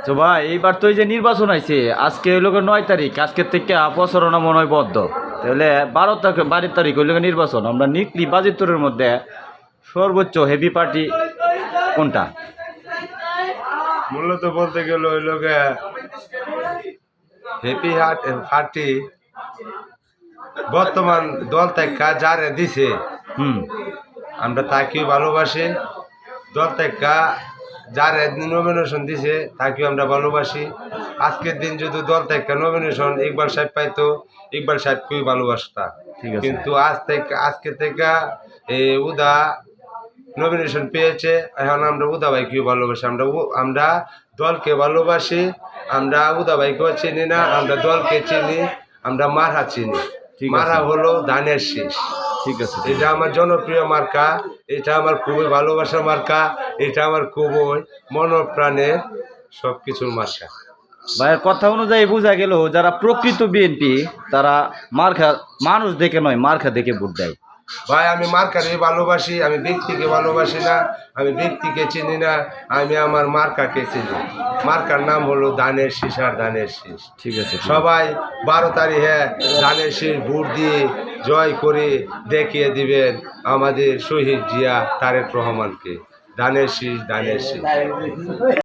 তো ভাই এইবার তো এই যে নির্বাচন আইছে, আজকে হইল 9 তারিখ, আজকের থেকে প্রচারণা মনে হয় বদ্ধ, তাহলে 12 তারিখ হইল নির্বাচন। আমরা নিকলি বাজিতরের মধ্যে সর্বোচ্চ হেভি পার্টি কোনটা? মূলত বলতে গেলে ওই লোকে হ্যাপি হার্ট পার্টি বর্তমান দল থেকে যারে দিছে হুম। আমরা তাকেও ভালোবাসি। দল থেকে যারে নমিনেশন দিছে তাকেও আমরা ভালোবাসি। আজকের দিন যদি দল থেকে নমিনেশন ইকবাল সাহেব পাইতো, ইকবাল সাহেবকেও ভালোবাসতাম। ঠিক আছে। কিন্তু আজকে থেকে উদা নমিনেশন পেয়েছে, এখন আমরা উদা ভাইকেও ভালোবাসি। আমরা দলকে ভালোবাসি। আমরা উদা ভাইকেও চিনি না, আমরা দলকে চিনি। আমরা মারহা চিনি। ঠিক আছে। মারহা হলো ধানের শীষ। ঠিক আছে। এটা আমার জনপ্রিয় মার্কা, এটা আমার খুবই ভালোবাসার মার্কা, এটা আমার খুবই মনপ্রাণের সবকিছুর মার্কা। ভাইয়ের কথা অনুযায়ী বোঝা গেল যারা প্রকৃত বিএনপি তারা মার্কা মানুষ দেখে নয়, মার্কা দেখে ভোট দেয়। ভাই আমি মার্কারে ভালোবাসি, আমি ব্যক্তিকে ভালোবাসি না, আমি ব্যক্তিকে চিনি না, আমি আমার মার্কাকে চিনি। মার্কার নাম হলো ধানের শীষ আর ধানের শীষ। ঠিক আছে। সবাই 12 তারিখে ধানের শীষ ভোট দিয়ে জয় করে দেখিয়ে দিবেন আমাদের শহীদ জিয়া তারেক রহমানকে। ধানের শীষ, ধানের শীষ।